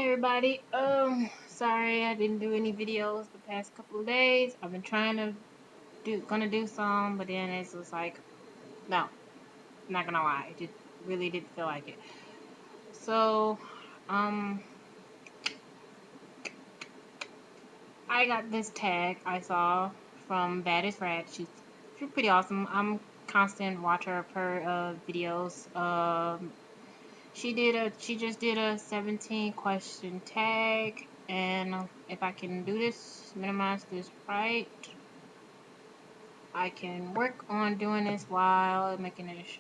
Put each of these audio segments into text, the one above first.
everybody. Sorry I didn't do any videos the past couple of days. I've been trying to gonna do some, but then it's just like, no, not gonna lie, it just really didn't feel like it. So, um, I got this tag I saw from Baddest Rat. She's pretty awesome. I'm constant watcher of her videos. She just did a 17 question tag, and if I can do this, minimize this right, I can work on doing this while making this,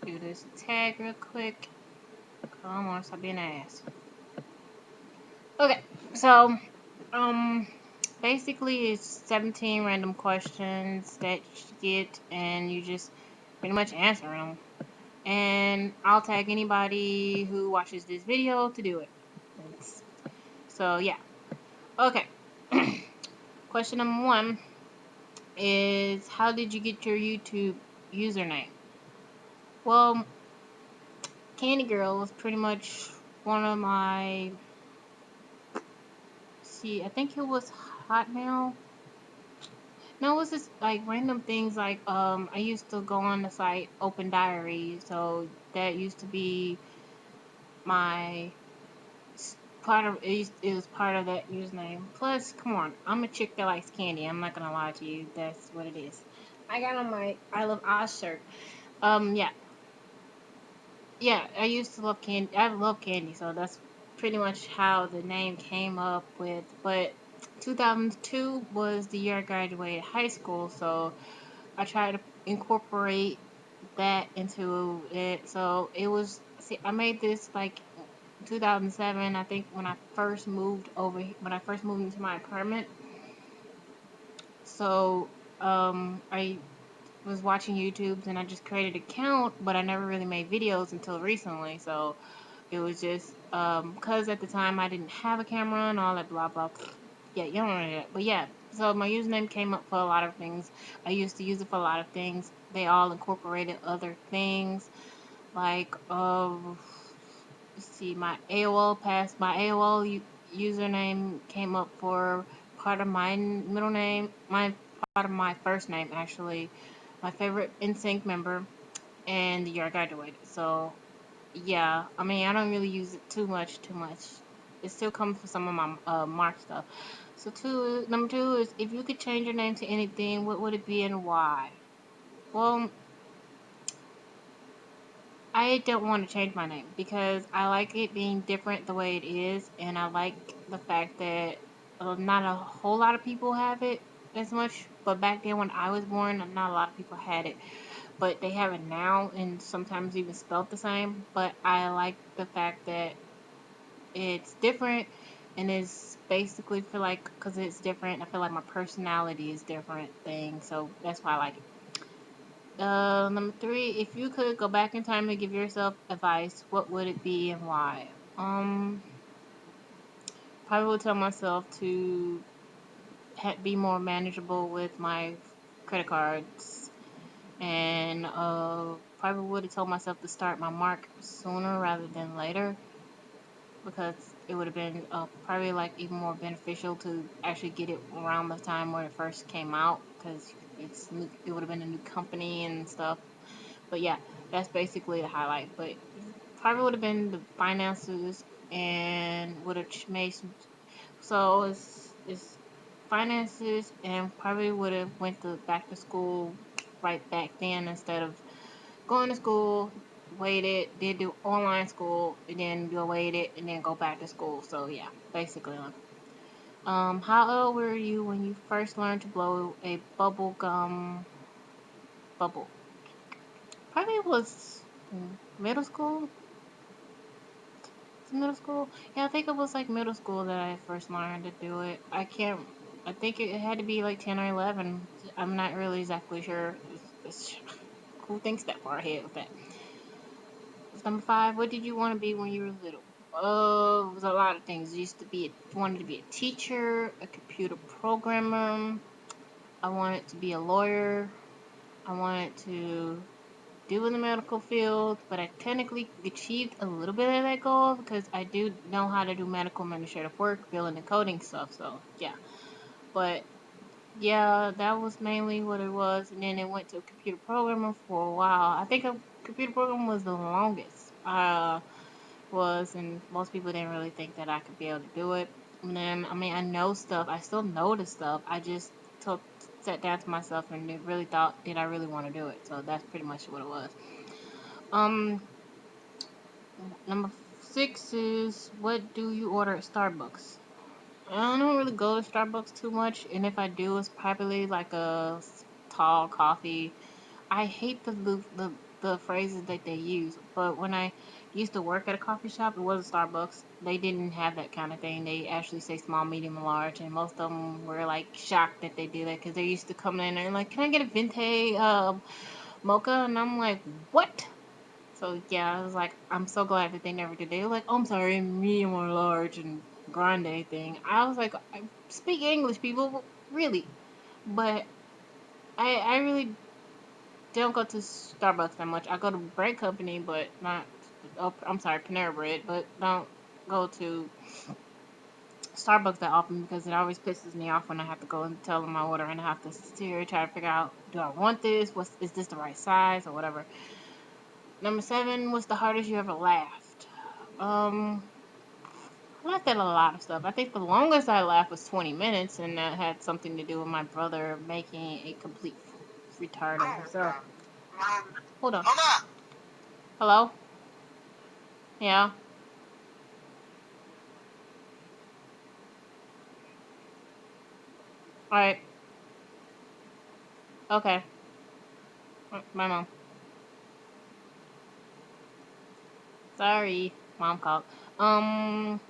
do this tag real quick. Come on, stop being an ass. Okay, so, um, basically it's 17 random questions that you get, and you just pretty much answer them. And I'll tag anybody who watches this video to do it. So yeah. Okay. Question number 1 is, how did you get your YouTube username? Well, Candy Girl was pretty much one of my, I think it was Hotmail. No, it was just like random things like I used to go on the site Open Diary, so that used to be my part of it was part of that username. Plus, come on, I'm a chick that likes candy. I'm not gonna lie to you. That's what it is. I got on my I Love Oz shirt. Yeah, yeah. I used to love candy. I love candy, so that's pretty much how the name came up with. But 2002 was the year I graduated high school, so I tried to incorporate that into it. So it was. See, I made this like 2007, I think, when I first moved into my apartment. So I was watching YouTubes and I just created an account, but I never really made videos until recently. So it was just because at the time I didn't have a camera and all that blah blah. Yeah, you don't know that, but yeah. So my username came up for a lot of things. I used to use it for a lot of things. They all incorporated other things like let's see, my AOL username came up for part of my middle name, part of my first name actually, my favorite NSYNC member, and the year I graduated. So yeah, I mean I don't really use it too much. It still comes for some of my mark stuff. So number two is, if you could change your name to anything, what would it be and why? Well, I don't want to change my name because I like it being different the way it is, and I like the fact that not a whole lot of people have it as much. But back then when I was born, not a lot of people had it, but they have it now, and sometimes even spelled the same. But I like the fact that it's different, and it's basically feel like, because it's different, I feel like my personality is different thing, so that's why I like it. Number 3, if you could go back in time and give yourself advice, what would it be and why? Probably would tell myself to be more manageable with my credit cards, and probably would have told myself to start my mark sooner rather than later, because it would have been probably like even more beneficial to actually get it around the time where it first came out, because it would have been a new company and stuff. But yeah, that's basically the highlight. But probably would have been the finances, and would have made some. So it's finances, and probably would have went to back to school right back then, instead of going to school, waited, did do online school, and then go waited, and then go back to school. So yeah, basically. How old were you when you first learned to blow a bubble gum bubble? Probably was middle school. Middle school? Yeah, I think it was like middle school that I first learned to do it. I think it had to be like 10 or 11. I'm not really exactly sure. Who thinks that far ahead with that? Number 5, what did you want to be when you were little? Oh, it was a lot of things. I wanted to be a teacher, a computer programmer. I wanted to be a lawyer. I wanted to do in the medical field, but I technically achieved a little bit of that goal because I do know how to do medical administrative work, billing and coding stuff. So yeah, but yeah, that was mainly what it was, and then it went to computer programming for a while. I think a computer programming was the longest. Was, and most people didn't really think that I could be able to do it. And then, I mean, I know stuff. I still know the stuff. I just took sat down to myself and really thought, did I really want to do it? So that's pretty much what it was. Um, Number 6 is, what do you order at Starbucks? I don't really go to Starbucks too much, and if I do, it's probably like a tall coffee. I hate the phrases that they use, but when I used to work at a coffee shop, it was a Starbucks. They didn't have that kind of thing. They actually say small, medium, and large, and most of them were like shocked that they do that because they used to come in and like, "Can I get a venti mocha?" And I'm like, "What?" So yeah, I was like, I'm so glad that they never did. They were like, "Oh, I'm sorry, medium or large and grande thing." I was like, I speak English, people, really. But I really don't go to Starbucks that much. I go to Bread Company, but not. Oh, I'm sorry, Panera Bread, but don't go to Starbucks that often because it always pisses me off when I have to go and tell them my order and I have to sit here and try to figure out, do I want this? Is this the right size or whatever? Number 7, what's the hardest you ever laughed? Um, I laughed at a lot of stuff. I think the longest I laughed was 20 minutes, and that had something to do with my brother making a complete retard of himself. Hold on. Hello? Yeah. All right. Okay. My mom. Sorry. Mom called. Um,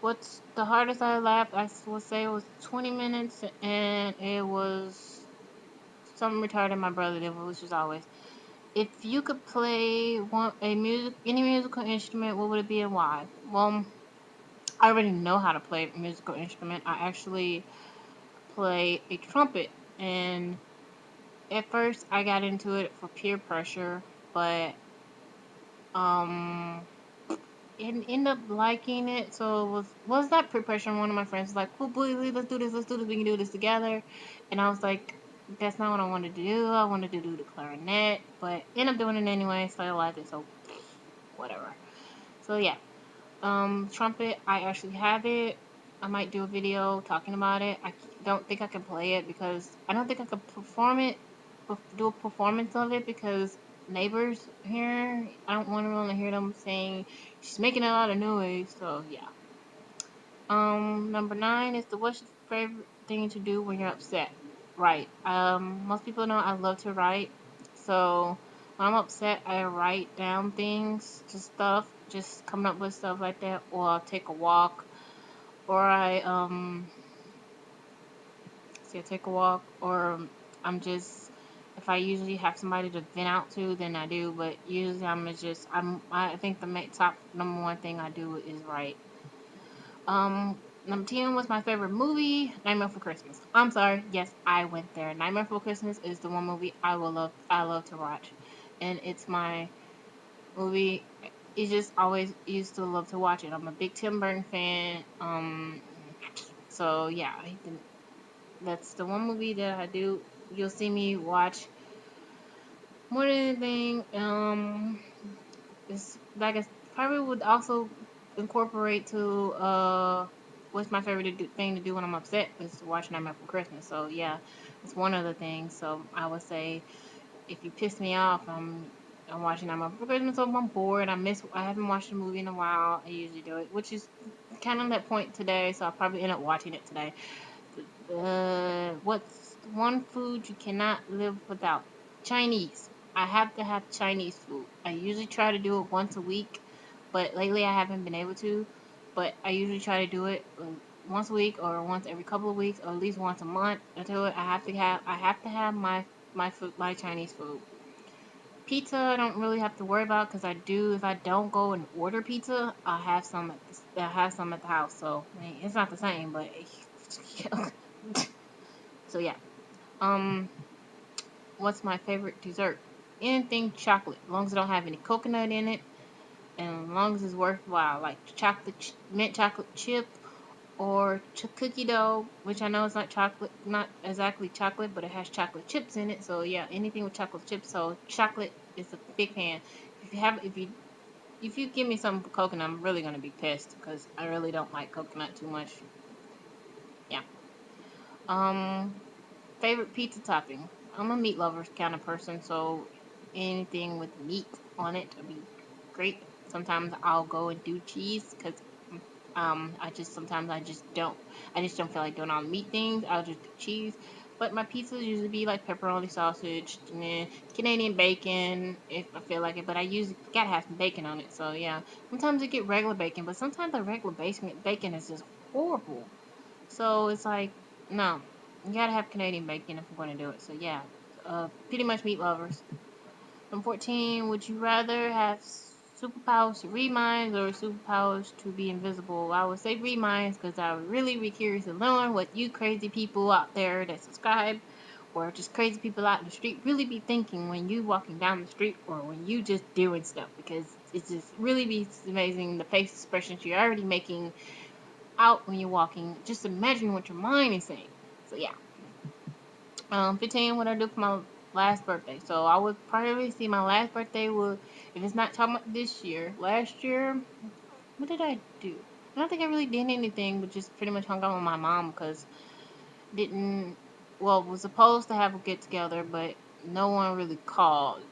what's the hardest I laughed? I would say it was 20 minutes, and it was something retarded my brother did, which was always. If you could play any musical instrument, what would it be and why? Well, I already know how to play a musical instrument. I actually play a trumpet, and at first I got into it for peer pressure, but um and end up liking it. So it was that peer pressure. One of my friends was like, "Cool, boy, let's do this, let's do this. We can do this together." And I was like, "That's not what I wanted to do. I wanted to do the clarinet, but end up doing it anyway. So I liked it. So whatever." So yeah, trumpet. I actually have it. I might do a video talking about it. I don't think I can play it because I don't think I could perform it, do a performance of it because neighbors here. I don't want to really hear them saying she's making a lot of noise. So yeah. Number 9 is, what's your favorite thing to do when you're upset? Write. Most people know I love to write. So when I'm upset, I write down things, just stuff, just coming up with stuff like that, or I'll take a walk, or I take a walk, or I'm just, if I usually have somebody to vent out to, then I do, but usually I think the top number one thing I do is write. Number 10 was my favorite movie, Nightmare Before Christmas. I'm sorry, yes, I went there. Nightmare Before Christmas is the one movie I love to watch. And it's my movie. It's just always used to love to watch it. I'm a big Tim Burton fan. So yeah, that's the one movie that I do. You'll see me watch more than anything. It's like I probably would also incorporate to what's my favorite thing to do when I'm upset is to watch Nightmare Before Christmas. So yeah, it's one of the things. So I would say if you piss me off, I'm watching Nightmare Before Christmas. So if I'm bored, I haven't watched a movie in a while. I usually do it, which is kind of that point today. So I'll probably end up watching it today. What's one food you cannot live without? Chinese. I have to have Chinese food. I usually try to do it once a week, but lately I haven't been able to. But I usually try to do it once a week or once every couple of weeks or at least once a month. Until I have to have my food, my Chinese food. Pizza, I don't really have to worry about because I do. If I don't go and order pizza, I have some at the house. So I mean, it's not the same, but so yeah. Um, what's my favorite dessert? anything chocolate, as long as it don't have any coconut in it, and as long as it's worthwhile, like mint chocolate chip or cookie dough, which I know is not chocolate, not exactly chocolate, but it has chocolate chips in it. So yeah, anything with chocolate chips. So chocolate is a big fan. If you give me some coconut, I'm really gonna be pissed because I really don't like coconut too much. Yeah. Um, Favorite pizza topping. I'm a meat lover kind of person, so anything with meat on it would be great. Sometimes I'll go and do cheese because I just don't feel like doing all the meat things. I'll just do cheese. But my pizzas usually be like pepperoni sausage, and then Canadian bacon if I feel like it. But I usually gotta have some bacon on it. So yeah, sometimes I get regular bacon, but sometimes the regular bacon is just horrible. So it's like, no, you gotta have Canadian bacon if I'm gonna do it. So yeah, pretty much meat lovers. Number 14, would you rather have superpowers to read minds or superpowers to be invisible? I would say read minds because I would really be curious to learn what you crazy people out there that subscribe or just crazy people out in the street really be thinking when you walking down the street or when you just doing stuff, because it just really be amazing the face expressions you're already making out when you're walking. Just imagine what your mind is saying. So yeah. 15, what I do for my last birthday. So I would probably see my last birthday would, if it's not talking about this year, last year, what did I do? I don't think I really did anything, but just pretty much hung out with my mom because didn't, well, was supposed to have a get together, but no one really called.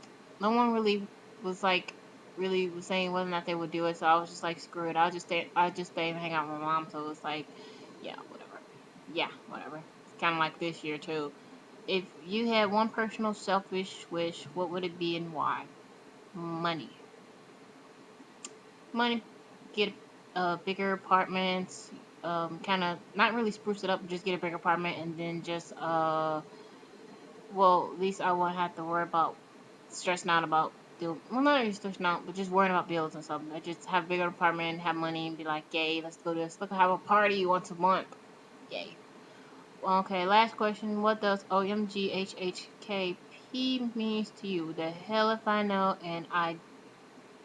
No one really was like, really was saying whether or not they would do it. So I was just like, screw it. I'll just stay and hang out with my mom. So it was like, yeah, whatever. Yeah, whatever. It's kind of like this year too. If you had one personal selfish wish, what would it be and why? Money. Money. Get a bigger apartment. Kind of not really spruce it up, just get a bigger apartment, and then just well, at least I won't have to worry about stressing out about well, not really stressing out, but just worrying about bills and something. I just have a bigger apartment, have money, and be like, yay, let's go to this. Look, have a party once a month. Yay. Okay, last question. What does OMGHHKP means to you? The hell if I know, and I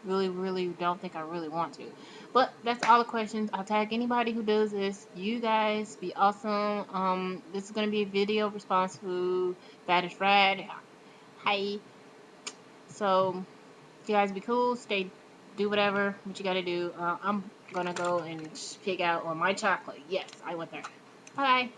really, really don't think I really want to. But that's all the questions. I'll tag anybody who does this. You guys be awesome. This is gonna be a video response to That is Rad. Hi. So you guys be cool. Do whatever what you gotta do. I'm gonna go and pick out on my chocolate. Yes, I went there. Bye.